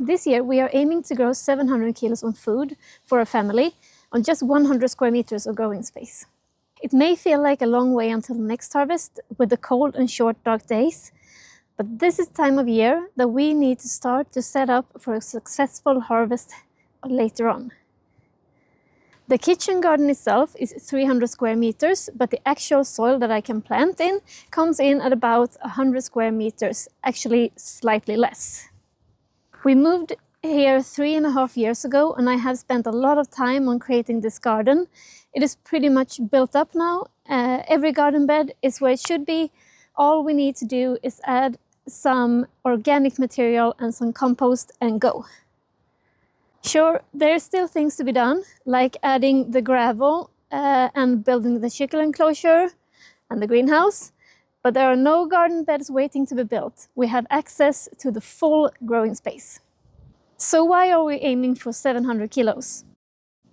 This year we are aiming to grow 700 kilos of food for a family on just 100 square meters of growing space. It may feel like a long way until next harvest with the cold and short dark days, but this is the time of year that we need to start to set up for a successful harvest later on. The kitchen garden itself is 300 square meters, but the actual soil that I can plant in comes in at about 100 square meters, actually slightly less. We moved here 3.5 years ago, and I have spent a lot of time on creating this garden. It is pretty much built up now. Every garden bed is where it should be. All we need to do is add some organic material and some compost and go. Sure, there are still things to be done, like adding the gravel and building the chicken enclosure and the greenhouse, but there are no garden beds waiting to be built. We have access to the full growing space. So why are we aiming for 700 kilos?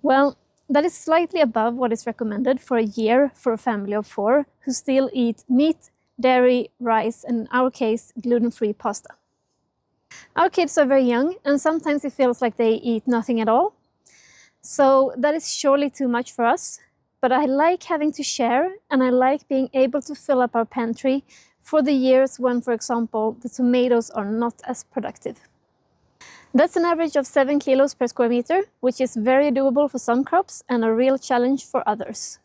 Well, that is slightly above what is recommended for a year for a family of 4 who still eat meat, dairy, rice, and in our case, gluten-free pasta. Our kids are very young, and sometimes it feels like they eat nothing at all. So that is surely too much for us, but I like having to share, and I like being able to fill up our pantry for the years when, for example, the tomatoes are not as productive. That's an average of 7 kilos per square meter, which is very doable for some crops and a real challenge for others.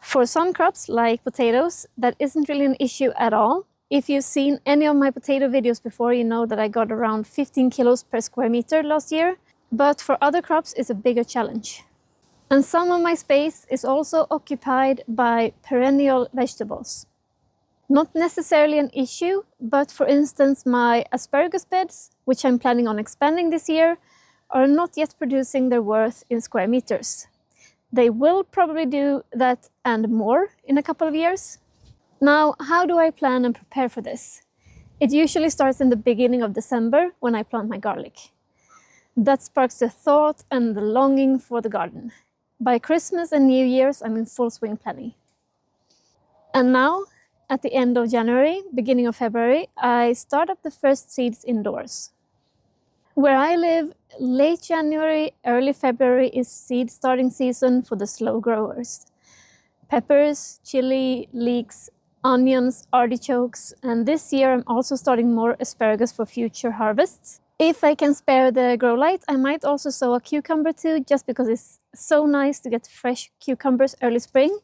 For some crops, like potatoes, that isn't really an issue at all. If you've seen any of my potato videos before, you know that I got around 15 kilos per square meter last year. But for other crops, it's a bigger challenge. And some of my space is also occupied by perennial vegetables. Not necessarily an issue, but for instance, my asparagus beds, which I'm planning on expanding this year, are not yet producing their worth in square meters. They will probably do that and more in a couple of years. Now, how do I plan and prepare for this? It usually starts in the beginning of December when I plant my garlic. That sparks the thought and the longing for the garden. By Christmas and New Year's, I'm in full swing planning. And now, at the end of January, beginning of February, I start up the first seeds indoors. Where I live, late January, early February is seed starting season for the slow growers. Peppers, chili, leeks, onions, artichokes, and this year I'm also starting more asparagus for future harvests. If I can spare the grow light, I might also sow a cucumber too, just because it's so nice to get fresh cucumbers early spring.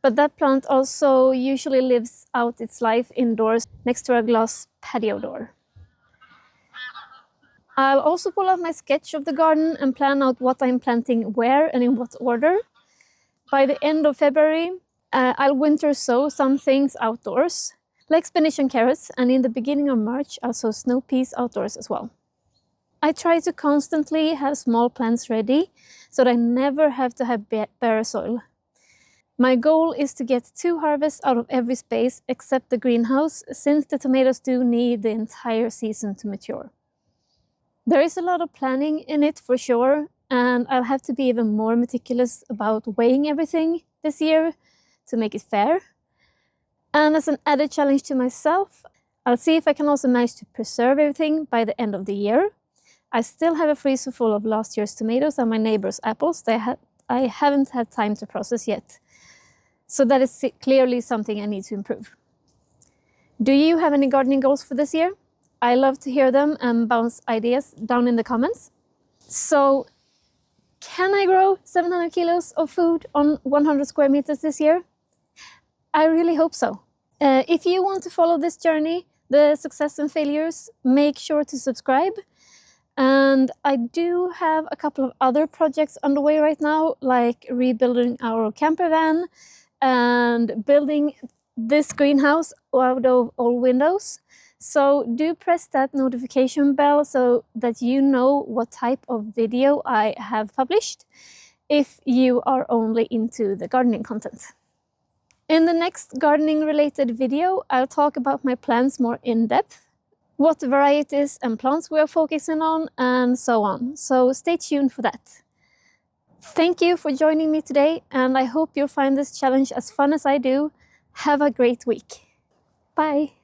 But that plant also usually lives out its life indoors next to a glass patio door. I'll also pull out my sketch of the garden and plan out what I'm planting where and in what order. By the end of February, I'll winter sow some things outdoors, like spinach and carrots, and in the beginning of March, I'll sow snow peas outdoors as well. I try to constantly have small plants ready, so that I never have to have bare soil. My goal is to get 2 harvests out of every space except the greenhouse, since the tomatoes do need the entire season to mature. There is a lot of planning in it for sure, and I'll have to be even more meticulous about weighing everything this year to make it fair. And as an added challenge to myself, I'll see if I can also manage to preserve everything by the end of the year. I still have a freezer full of last year's tomatoes and my neighbor's apples that I haven't had time to process yet. So that is clearly something I need to improve. Do you have any gardening goals for this year? I love to hear them and bounce ideas down in the comments. So, can I grow 700 kilos of food on 100 square meters this year? I really hope so. If you want to follow this journey, the success and failures, make sure to subscribe. And I do have a couple of other projects underway right now, like rebuilding our camper van and building this greenhouse out of old windows. So do press that notification bell so that you know what type of video I have published if you are only into the gardening content. In the next gardening related video, I'll talk about my plants more in depth, what varieties and plants we are focusing on, and so on. So stay tuned for that. Thank you for joining me today, and I hope you'll find this challenge as fun as I do. Have a great week. Bye.